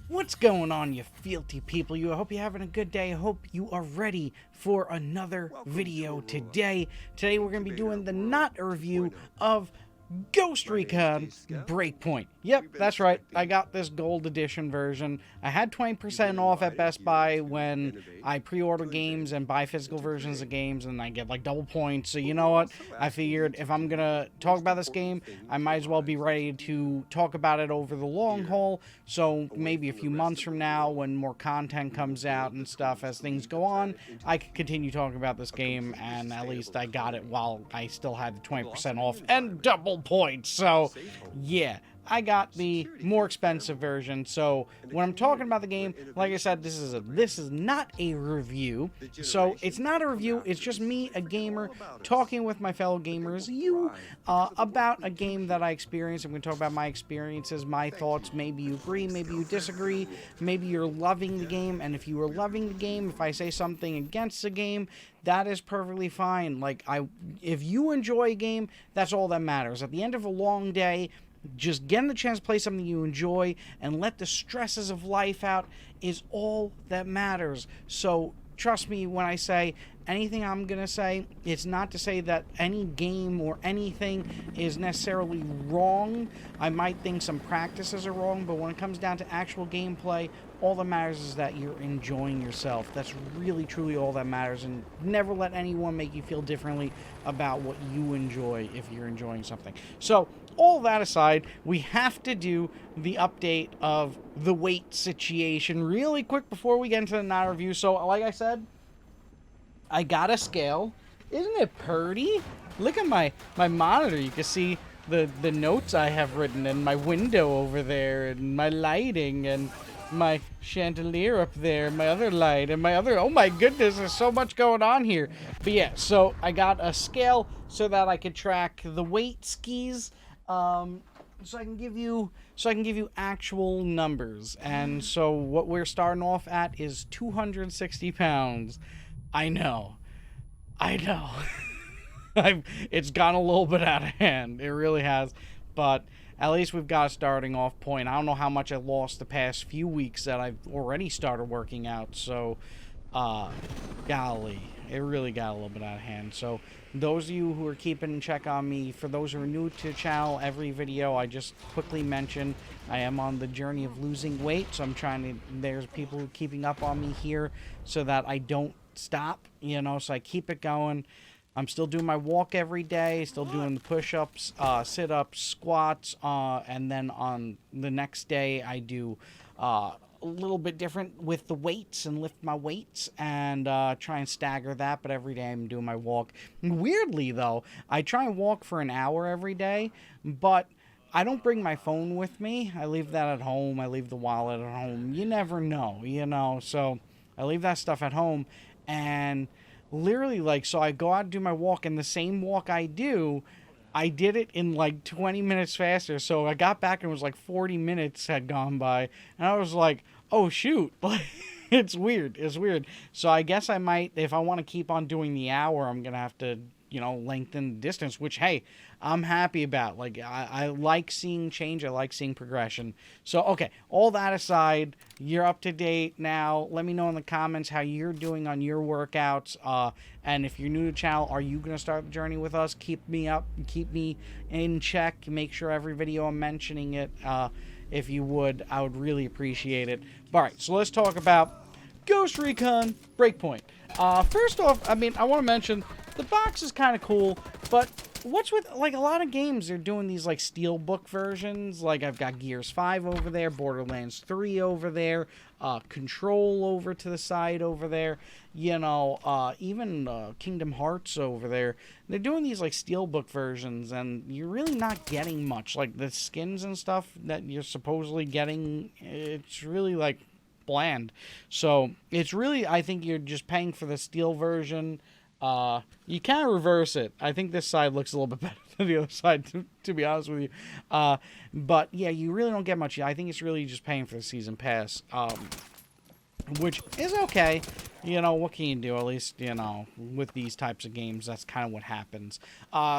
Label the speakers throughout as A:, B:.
A: What's going on, you fealty people? I hope you're having a good day. I hope you are ready for another video today. Today we're going to be doing the not review of Ghost Recon Breakpoint. Yep, that's right. I got this gold edition version. I had 20% off at Best Buy when I pre-order games and buy physical versions of games, and I get like double points. So you know what? I figured if I'm gonna talk about this game, I might as well be ready to talk about it over the long haul. So maybe a few months from now, when more content comes out and stuff as things go on, I could continue talking about this game, and at least I got it while I still had the 20% off and double points. So yeah, I got the more expensive version. So when I'm talking about the game, like I said, this is not a review. So it's not a review. It's just me, a gamer, talking with my fellow gamers, about a game that I experienced. I'm going to talk about my experiences, my thoughts. Maybe you agree, maybe you disagree, maybe you're loving the game. And if you are loving the game, if I say something against the game, that is perfectly fine. Like, if you enjoy a game, that's all that matters. At the end of a long day, just getting the chance to play something you enjoy and let the stresses of life out is all that matters. So trust me when I say anything I'm going to say, it's not to say that any game or anything is necessarily wrong. I might think some practices are wrong, but when it comes down to actual gameplay, all that matters is that you're enjoying yourself. That's really, truly all that matters, and never let anyone make you feel differently about what you enjoy if you're enjoying something. So, all that aside, we have to do the update of the weight situation really quick before we get into the not review. So, like I said, I got a scale. Isn't it pretty? Look at my monitor. You can see the notes I have written, and my window over there, and my lighting, and my chandelier up there, my other light, and my other... Oh my goodness, there's so much going on here. But yeah, so I got a scale so that I could track the weight skis, so I can give you actual numbers. And so what we're starting off at is 260 pounds. I know. It's gone a little bit out of hand. It really has. But at least we've got a starting off point. I don't know how much I lost the past few weeks that I've already started working out. So, golly, it really got a little bit out of hand. So, those of you who are keeping check on me, for those who are new to the channel, every video I just quickly mention I am on the journey of losing weight. So I'm trying to, there's people who are keeping up on me here so that I don't stop, so I keep it going. I'm still doing my walk every day, still doing the push-ups, sit-ups, squats, and then on the next day I do a little bit different with the weights and lift my weights and try and stagger that, but every day I'm doing my walk. Weirdly, though, I try and walk for an hour every day, but I don't bring my phone with me. I leave that at home. I leave the wallet at home. You never know, so I leave that stuff at home, and literally, so I go out and do my walk, and the same walk I did it in like 20 minutes faster. So I got back and it was like 40 minutes had gone by, and I was like, oh shoot. It's weird. So I guess I might, if I want to keep on doing the hour, I'm gonna have to lengthen the distance, which, hey, I'm happy about. I like seeing change. I like seeing progression. So, okay, all that aside, you're up to date now. Let me know in the comments how you're doing on your workouts. And if you're new to the channel, are you going to start the journey with us? Keep me up. Keep me in check. Make sure every video I'm mentioning it. If you would, I would really appreciate it. All right, so let's talk about Ghost Recon Breakpoint. First off, I want to mention the box is kind of cool, but what's with, a lot of games, they're doing these, steelbook versions. I've got Gears 5 over there, Borderlands 3 over there, Control over to the side over there, even Kingdom Hearts over there. They're doing these, steelbook versions, and you're really not getting much. The skins and stuff that you're supposedly getting, it's really, bland. So, it's really, I think you're just paying for the steel version. You can't reverse it. I think this side looks a little bit better than the other side, to be honest with you. But yeah, you really don't get much. I think it's really just paying for the season pass. which is okay. You know, what can you do? At least, you know, with these types of games, that's kind of what happens.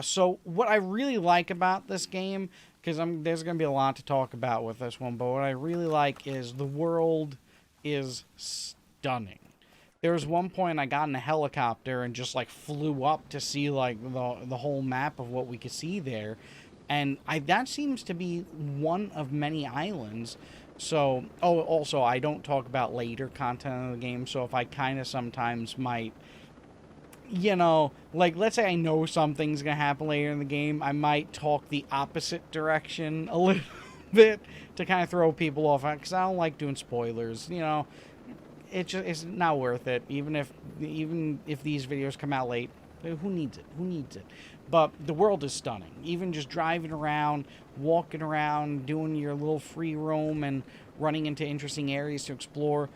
A: So what I really like about this game, because there's going to be a lot to talk about with this one, but what I really like is the world is stunning. There was one point I got in a helicopter and just, like, flew up to see, like, the whole map of what we could see there. And that seems to be one of many islands. So, oh, also, I don't talk about later content of the game, so if I kind of sometimes might, you know, like, let's say I know something's going to happen later in the game, I might talk the opposite direction a little bit to kind of throw people off, because I don't like doing spoilers, you know. It's not worth it, even if these videos come out late. Who needs it? Who needs it? But the world is stunning. Even just driving around, walking around, doing your little free roam and running into interesting areas to explore,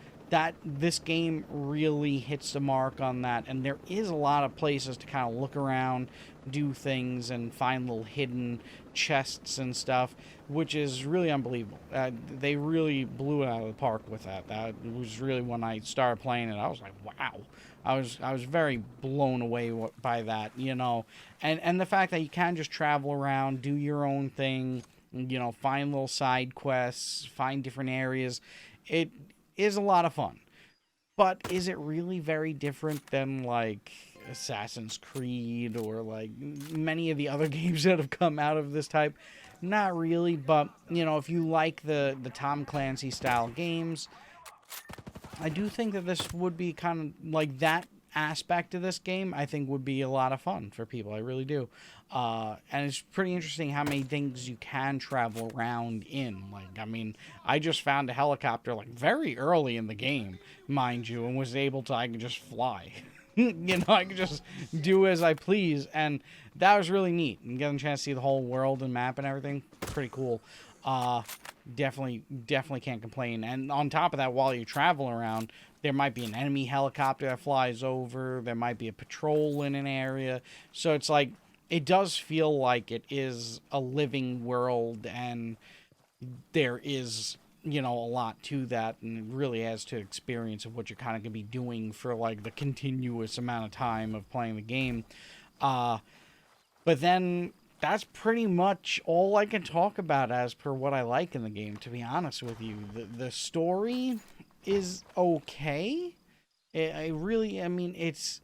A: this game really hits the mark on that. And there is a lot of places to kind of look around, do things, and find little hidden chests and stuff, which is really unbelievable. They really blew it out of the park with that. That was really, when I started playing it, I was like, wow. I was very blown away by that, you know. And the fact that you can just travel around, do your own thing, you know, find little side quests, find different areas. It is a lot of fun. But is it really very different than, like, Assassin's Creed or, like, many of the other games that have come out of this type? Not really, but, you know, if you like the Tom Clancy style games, I do think that this would be kind of like that aspect of this game. I think would be a lot of fun for people. I really do. And it's pretty interesting how many things you can travel around in. Like, I mean, I just found a helicopter, like, very early in the game, mind you, and was able to, I could just fly. You know, I could just do as I please, and that was really neat. And getting a chance to see the whole world and map and everything, pretty cool. Definitely can't complain. And on top of that, while you travel around, there might be an enemy helicopter that flies over. There might be a patrol in an area. So it's like, it does feel like it is a living world, and there is, you know, a lot to that, and it really adds to experience of what you're kind of going to be doing for, like, the continuous amount of time of playing the game. But then that's pretty much all I can talk about as per what I like in the game, to be honest with you. The story is okay. I mean, it's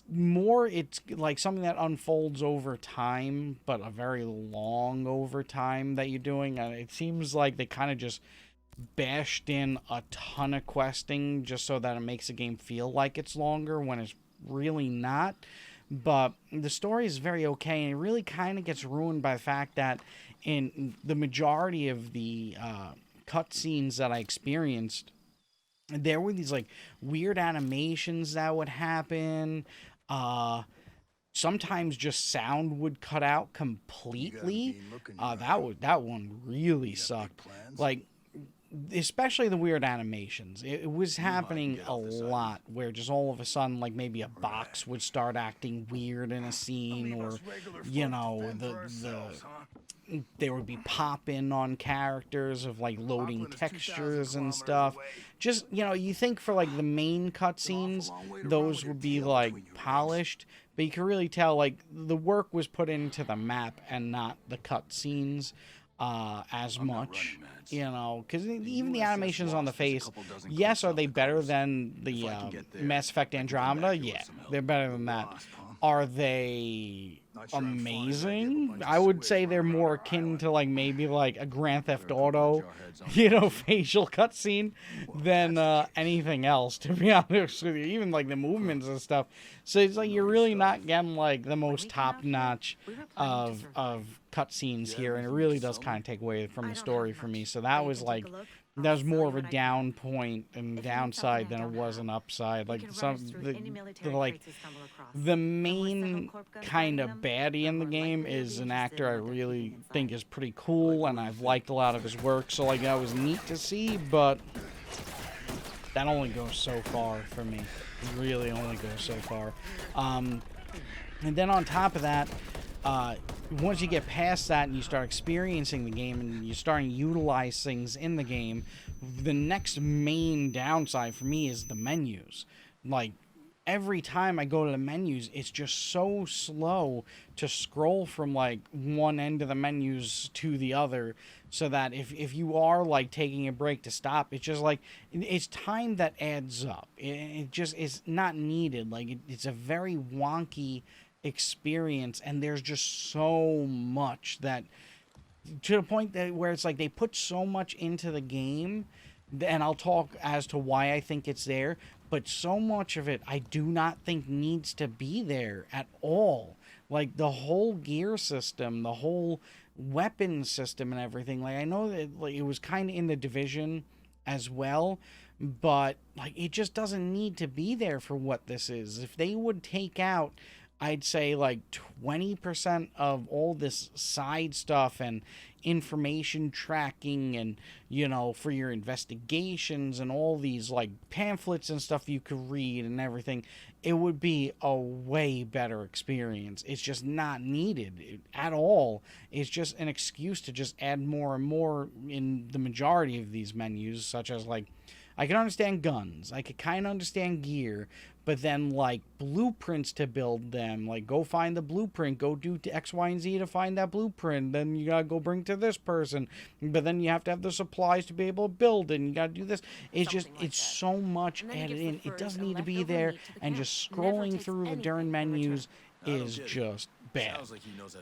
A: like something that unfolds over time, but a very long over time that you're doing. And it seems like they kind of just bashed in a ton of questing just so that it makes the game feel like it's longer when it's really not. But the story is very okay, and it really kind of gets ruined by the fact that in the majority of the cutscenes that I experienced, there were these, like, weird animations that would happen. Sometimes just sound would cut out completely. That one really sucked. Like, especially the weird animations. It was happening a lot, where just all of a sudden, like, maybe a box would start acting weird in a scene, or, you know, there would be pop-in on characters of, like, loading textures and stuff. Just, you know, you think for, like, the main cutscenes, those would be, like, polished, but you can really tell, like, the work was put into the map and not the cutscenes as much, you know, because even the animations on the face, yes, are they better than the Mass Effect Andromeda? Yeah, they're better than that. Are they amazing? I would say they're more akin to, like, maybe like a Grand Theft Auto, you know, facial cutscene than anything else, to be honest with you. Even like the movements and stuff. So it's like you're really not getting like the most top notch of cutscenes here, and it really does kind of take away from the story for me. So that was like, that was more of a down point and downside than it was an upside. Like the main kind of baddie in the game is an actor I really think is pretty cool, and I've liked a lot of his work. So like that was neat to see, but that only goes so far for me. It really only goes so far. And then on top of that, uh, once you get past that and you start experiencing the game and you're starting to utilize things in the game, the next main downside for me is the menus. Like, every time I go to the menus, it's just so slow to scroll from like one end of the menus to the other, so that if you are like taking a break to stop, it's just like it's time that adds up. It just is not needed. Like it's a very wonky experience, and there's just so much that, to the point that where it's like they put so much into the game, and I'll talk as to why I think it's there, but so much of it I do not think needs to be there at all. Like the whole gear system, the whole weapon system and everything. Like I know that like it was kind of in the Division as well, but like it just doesn't need to be there for what this is. If they would take out, I'd say like 20% of all this side stuff and information tracking, and for your investigations and all these like pamphlets and stuff you could read and everything, it would be a way better experience. It's just not needed at all. It's just an excuse to just add more and more in the majority of these menus, such as like, I can understand guns, I could kind of understand gear, but then like blueprints to build them, like go find the blueprint, go do X, Y, and Z to find that blueprint, then you gotta go bring to this person, but then you have to have the supplies to be able to build it, and you gotta do this. It's just, it's so much added in. It doesn't need to be there, and just scrolling through the darn menus is just bad.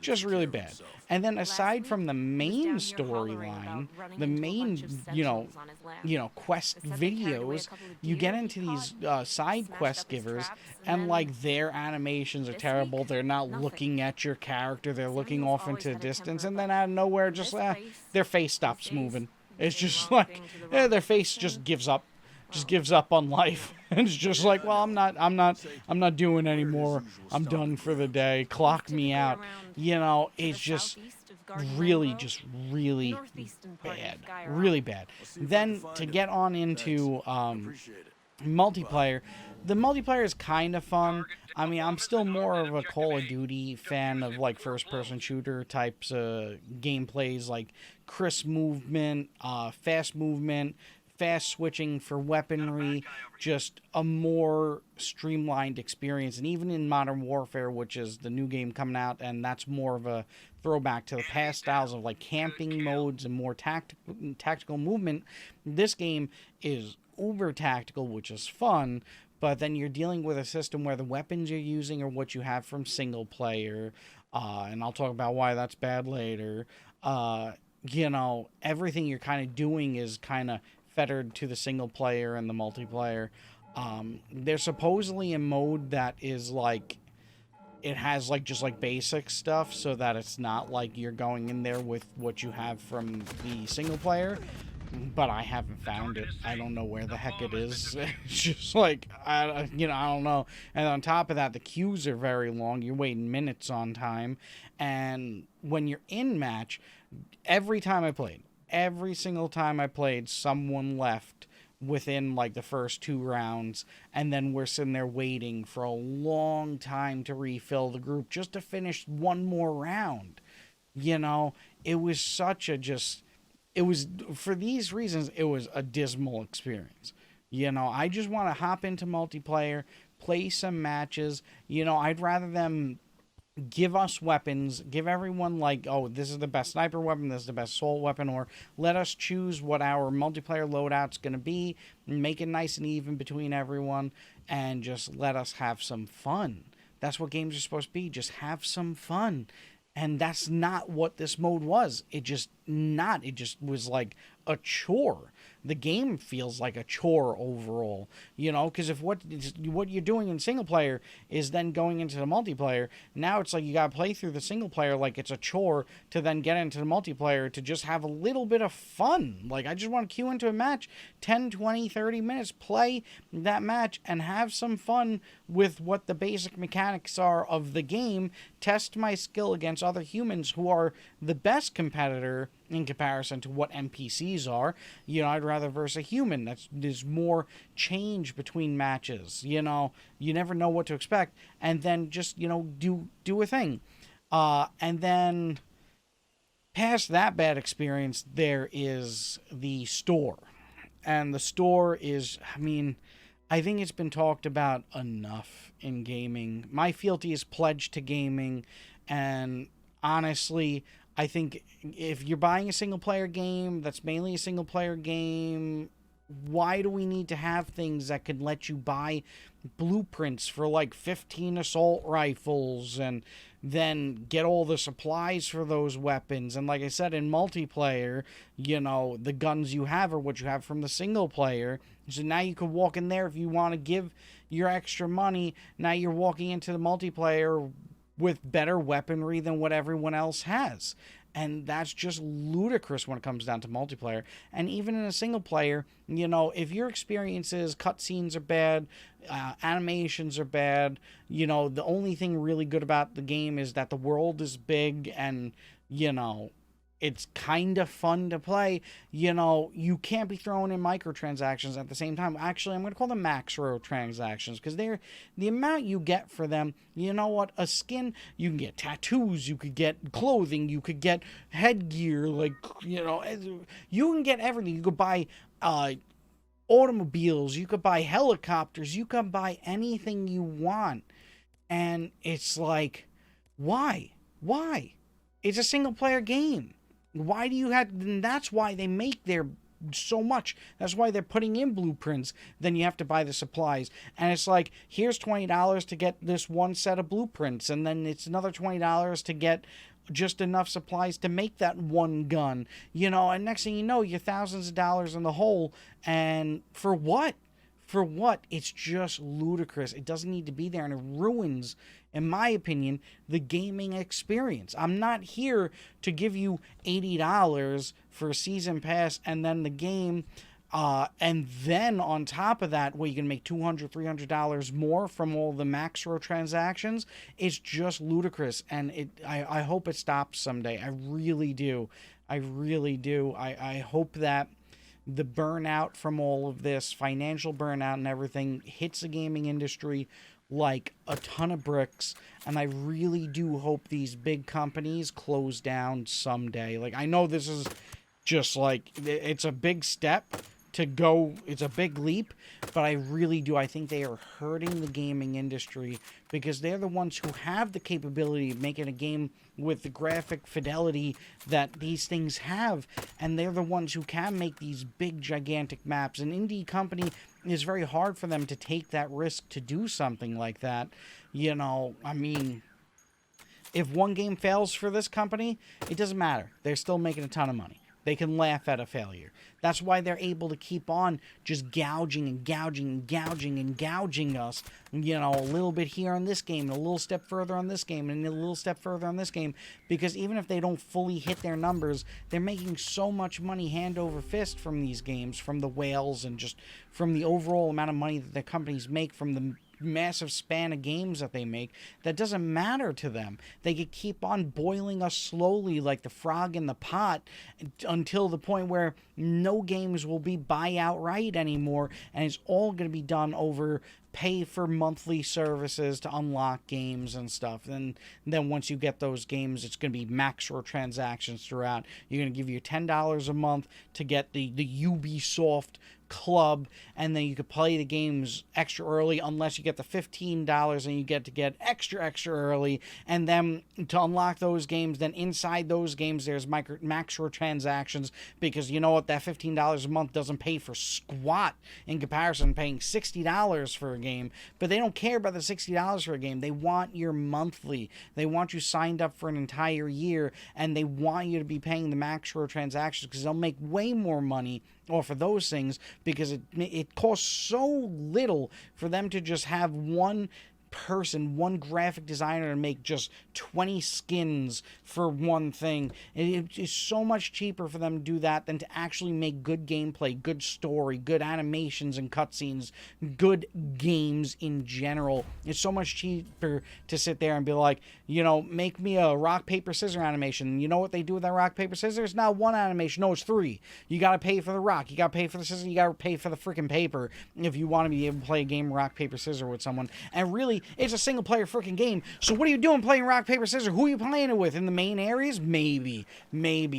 A: Just really bad. And then aside from the main storyline, the main, quest videos, you get into these side quest givers, and like their animations are terrible. They're not looking at your character, they're looking off into the distance, and then out of nowhere, just their face stops moving. It's just like their face just gives up. Just gives up on life, and it's just like, well, I'm not doing anymore. I'm done for the day. Clock me out. It's just really bad, really bad. Then to get on into multiplayer, the multiplayer is kind of fun. I mean, I'm still more of a Call of Duty fan of like first-person shooter types of gameplays, like crisp movement, fast movement, fast switching for weaponry, just a more streamlined experience. And even in Modern Warfare, which is the new game coming out, and that's more of a throwback to the past styles of like camping modes and more tactical movement, this game is uber tactical, which is fun, but then you're dealing with a system where the weapons you're using are what you have from single player, and I'll talk about why that's bad later. Everything you're kind of doing is kind of fettered to the single player and the multiplayer. There's supposedly a mode that is like, it has like just like basic stuff, so that it's not like you're going in there with what you have from the single player, but I haven't found it. I don't know where the heck it is. It's just like, I don't know. And on top of that, the queues are very long. You're waiting minutes on time, and when you're in match, every single time I played, someone left within like the first 2 rounds, and then we're sitting there waiting for a long time to refill the group just to finish one more round. It was such a for these reasons, it was a dismal experience. I just want to hop into multiplayer, play some matches. I'd rather them give us weapons, give everyone like, oh, this is the best sniper weapon, this is the best assault weapon, or let us choose what our multiplayer loadout's going to be, make it nice and even between everyone, and just let us have some fun. That's what games are supposed to be, just have some fun. And that's not what this mode was. It just was like a chore. The game feels like a chore overall, because if what you're doing in single player is then going into the multiplayer, now it's like you gotta play through the single player like it's a chore to then get into the multiplayer to just have a little bit of fun. Like, I just want to queue into a match, 10, 20, 30 minutes, play that match, and have some fun with what the basic mechanics are of the game, test my skill against other humans who are the best competitor in comparison to what NPCs are. I'd rather verse a human. There's more change between matches. You never know what to expect, and then just do a thing. And then past that bad experience, there is the store. And the store is, I mean, I think it's been talked about enough in gaming. My fealty is pledged to gaming, and honestly, I think if you're buying a single player game that's mainly a single player game, why do we need to have things that could let you buy blueprints for like 15 assault rifles and then get all the supplies for those weapons? And like I said, in multiplayer, the guns you have are what you have from the single player. So now you can walk in there if you want to give your extra money. Now you're walking into the multiplayer with better weaponry than what everyone else has. And that's just ludicrous when it comes down to multiplayer. And even in a single player, if your experiences, cutscenes are bad, animations are bad, the only thing really good about the game is that the world is big and, it's kind of fun to play. You can't be throwing in microtransactions at the same time. Actually, I'm going to call them macro transactions because they're the amount you get for them. You know what? A skin, you can get tattoos, you could get clothing, you could get headgear, you can get everything. You could buy automobiles, you could buy helicopters, you can buy anything you want. And it's like, why? It's a single player game. Why do you have... And that's why they make their so much. That's why they're putting in blueprints. Then you have to buy the supplies. And it's like, here's $20 to get this one set of blueprints. And then it's another $20 to get just enough supplies to make that one gun. And next thing you know, you're thousands of dollars in the hole. And for what? For what? It's just ludicrous. It doesn't need to be there, and it ruins, in my opinion, the gaming experience. I'm not here to give you $80 for a season pass and then the game, and then on top of that, you can make $200, $300 more from all the macro transactions. It's just ludicrous, and I hope it stops someday. I really do. I hope that the burnout from all of this, financial burnout and everything, hits the gaming industry like a ton of bricks. And I really do hope these big companies close down someday. I know this is just it's a big step to go, it's a big leap, but I really do. I think they are hurting the gaming industry because they're the ones who have the capability of making a game with the graphic fidelity that these things have, and they're the ones who can make these big, gigantic maps. An indie company, is very hard for them to take that risk to do something like that. I mean, if one game fails for this company, it doesn't matter. They're still making a ton of money. They can laugh at a failure. That's why they're able to keep on just gouging us, a little bit here on this game, and a little step further on this game, and a little step further on this game, because even if they don't fully hit their numbers, they're making so much money hand over fist from these games, from the whales, and just from the overall amount of money that their companies make from the massive span of games that they make, that doesn't matter to them. They could keep on boiling us slowly like the frog in the pot until the point where no games will be buy outright anymore, and it's all going to be done over pay for monthly services to unlock games and stuff. And then once you get those games, it's going to be macro transactions throughout. You're going to give you $10 a month to get the Ubisoft club, and then you could play the games extra early unless you get the $15 and you get to get extra early. And then to unlock those games, then inside those games there's macro transactions, because you know what, that $15 a month doesn't pay for squat in comparison to paying $60 for a game. But they don't care about the $60 for a game. They want your monthly. They want you signed up for an entire year, and they want you to be paying the macro transactions because they'll make way more money off of those things, because it costs so little for them to just have one person, one graphic designer, to make just 20 skins for one thing. It's so much cheaper for them to do that than to actually make good gameplay, good story, good animations and cutscenes, good games in general. It's so much cheaper to sit there and be like, make me a rock, paper, scissors animation. You know what they do with that rock, paper, scissors? Not one animation. No, it's 3. You got to pay for the rock. You got to pay for the scissors. You got to pay for the freaking paper if you want to be able to play a game rock, paper, scissors with someone. And really, Obviously, it's a single-player freaking game. So what are you doing playing rock, paper, scissors? Who are you playing it with? In the main areas? Maybe.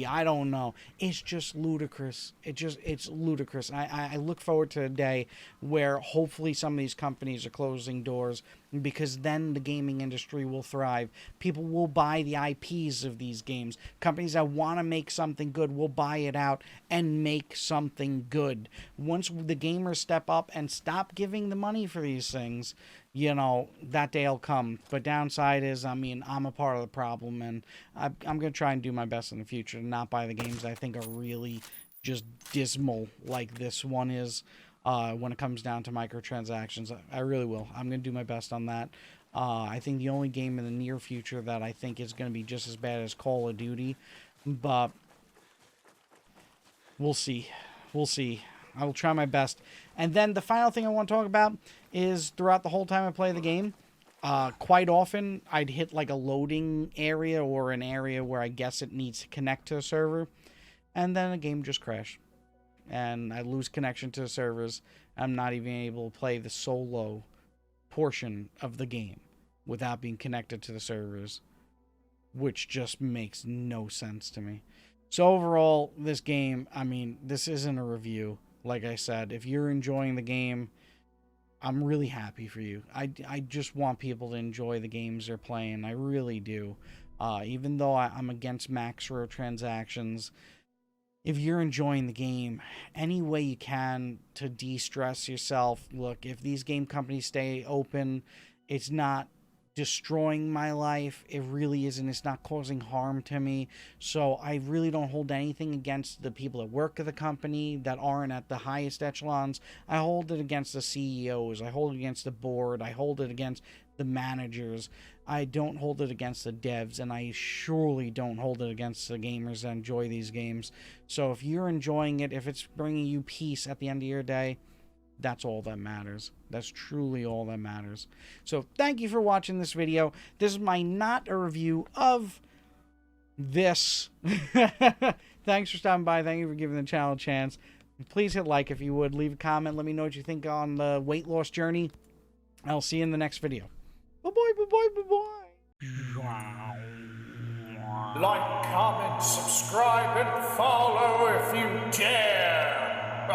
A: I don't know. It's just ludicrous. It's ludicrous. I look forward to a day where hopefully some of these companies are closing doors, because then the gaming industry will thrive. People will buy the IPs of these games. Companies that want to make something good will buy it out and make something good. Once the gamers step up and stop giving the money for these things, you know, that day will come. But downside is, I mean, I'm a part of the problem, and I'm going to try and do my best in the future to not buy the games I think are really just dismal like this one is. When it comes down to microtransactions, I really will. I'm going to do my best on that. I think the only game in the near future that I think is going to be just as bad as Call of Duty, but we'll see. We'll see. I will try my best. And then the final thing I want to talk about is throughout the whole time I play the game, quite often I'd hit like a loading area or an area where I guess it needs to connect to a server, and then the game just crashed. And I lose connection to the servers. I'm not even able to play the solo portion of the game without being connected to the servers, which just makes no sense to me. So overall, this game, I mean, this isn't a review. Like I said, if you're enjoying the game, I'm really happy for you. I just want people to enjoy the games they're playing. I really do. Even though I'm against microtransactions, if you're enjoying the game, any way you can to de-stress yourself. Look, if these game companies stay open, it's not destroying my life. It really isn't. It's not causing harm to me. So I really don't hold anything against the people that work at the company that aren't at the highest echelons. I hold it against the CEOs. I hold it against the board. I hold it against the managers. I don't hold it against the devs, and I surely don't hold it against the gamers that enjoy these games. So if you're enjoying it, if it's bringing you peace at the end of your day, that's all that matters. That's truly all that matters. So thank you for watching this video. This is my not a review of this. Thanks for stopping by. Thank you for giving the channel a chance. Please hit like if you would. Leave a comment. Let me know what you think on the weight loss journey. I'll see you in the next video. Bye-bye, bye-bye, bye-bye.
B: Like, comment, subscribe, and follow if you dare.